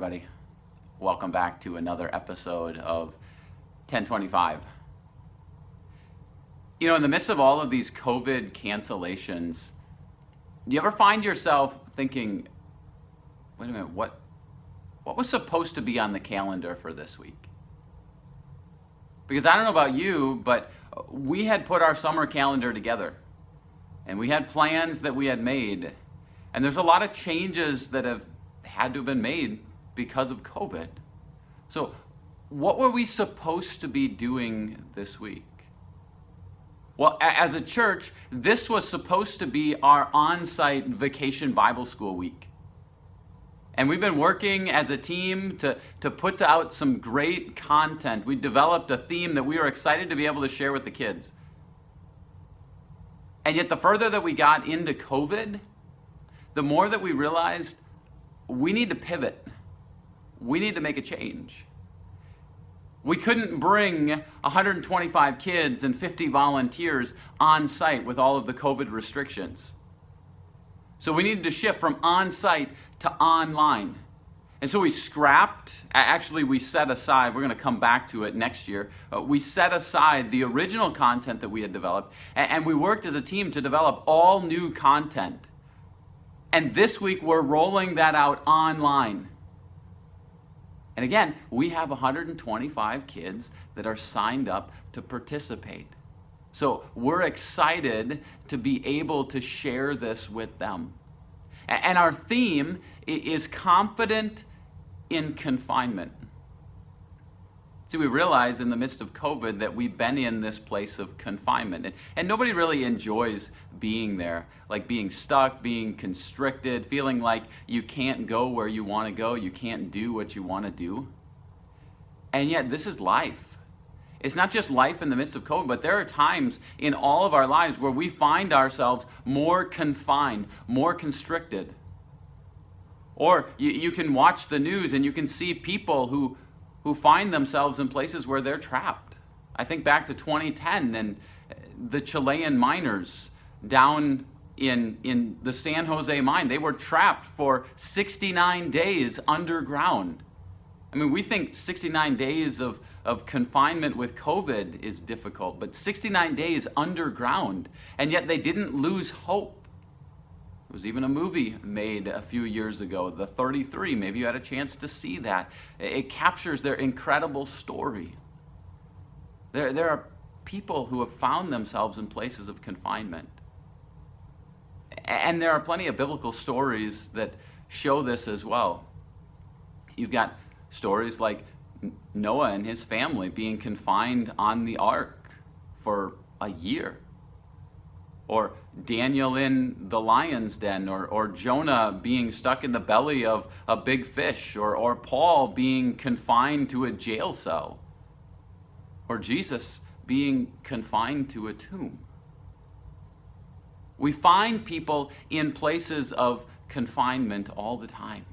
everybody. Welcome back to another episode of 1025. You know, in the midst of all of these COVID cancellations, do you ever find yourself thinking, wait a minute, what was supposed to be on the calendar for this week? Because I don't know about you, but we had put our summer calendar together and we had plans that we had made. And there's a lot of changes that have had to have been made because of COVID. So what were we supposed to be doing this week? Well, as a church, this was supposed to be our on-site vacation Bible school week. And we've been working as a team to put out some great content. We developed a theme that we were excited to be able to share with the kids. And yet the further that we got into COVID, the more that we realized we need to pivot. We need to make a change. We couldn't bring 125 kids and 50 volunteers on site with all of the COVID restrictions. So we needed to shift from on-site to online. And so we scrapped, actually we set aside, we're going to come back to it next year, we set aside the original content that we had developed, and we worked as a team to develop all new content. And this week we're rolling that out online. And again, we have 125 kids that are signed up to participate. So we're excited to be able to share this with them. And our theme is confident in confinement. See, we realize in the midst of COVID that we've been in this place of confinement. And nobody really enjoys being there, like being stuck, being constricted, feeling like you can't go where you want to go, you can't do what you want to do. And yet this is life. It's not just life in the midst of COVID, but there are times in all of our lives where we find ourselves more confined, more constricted. Or you can watch the news and you can see people who find themselves in places where they're trapped. I think back to 2010 and the Chilean miners down in the San Jose mine. They were trapped for 69 days underground. I mean, we think 69 days of confinement with COVID is difficult, but 69 days underground, and yet they didn't lose hope. There was even a movie made a few years ago, The 33. Maybe you had a chance to see that. It captures their incredible story. There are people who have found themselves in places of confinement. And there are plenty of biblical stories that show this as well. You've got stories like Noah and his family being confined on the ark for a year. Or Daniel in the lion's den, or Jonah being stuck in the belly of a big fish, or Paul being confined to a jail cell, or Jesus being confined to a tomb. We find people in places of confinement all the time.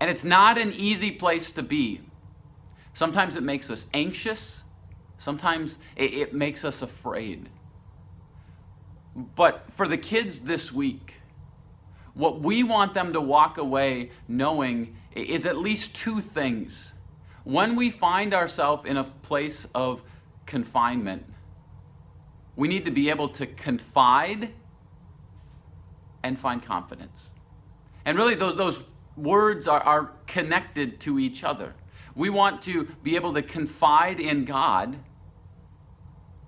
And it's not an easy place to be. Sometimes it makes us anxious. Sometimes it makes us afraid. But for the kids this week, what we want them to walk away knowing is at least two things. When we find ourselves in a place of confinement, we need to be able to confide and find confidence. And really those words are connected to each other. We want to be able to confide in God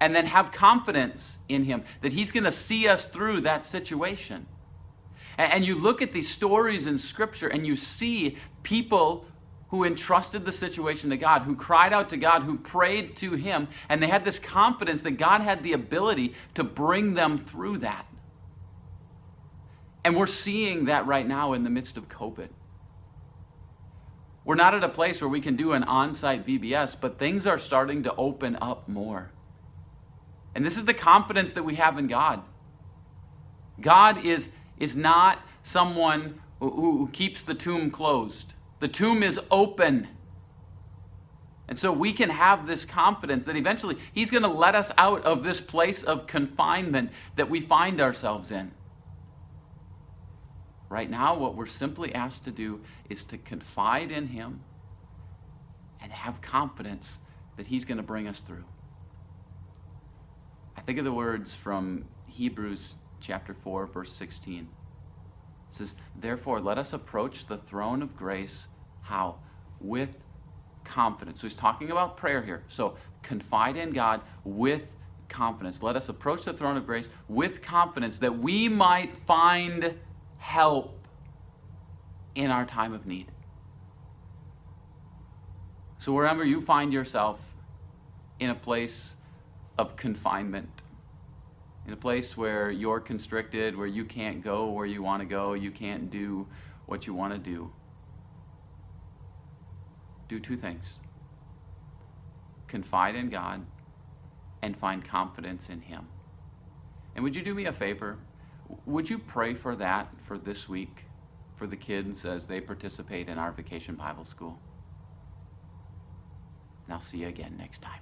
and then have confidence in Him that He's going to see us through that situation. And you look at these stories in Scripture and you see people who entrusted the situation to God, who cried out to God, who prayed to Him, and they had this confidence that God had the ability to bring them through that. And we're seeing that right now in the midst of COVID. We're not at a place where we can do an on-site VBS, but things are starting to open up more. And this is the confidence that we have in God. God is not someone who keeps the tomb closed. The tomb is open. And so we can have this confidence that eventually He's going to let us out of this place of confinement that we find ourselves in. Right now, what we're simply asked to do is to confide in him and have confidence that he's going to bring us through. I think of the words from Hebrews chapter 4, verse 16. It says, therefore, let us approach the throne of grace. How? With confidence. So he's talking about prayer here. So confide in God with confidence. Let us approach the throne of grace with confidence that we might find help in our time of need. So wherever you find yourself in a place of confinement, in a place where you're constricted, where you can't go where you want to go, you can't do what you want to do two things. Confide in God and find confidence in him. And would you do me a favor? Would you pray for that for this week, for the kids as they participate in our Vacation Bible School? And I'll see you again next time.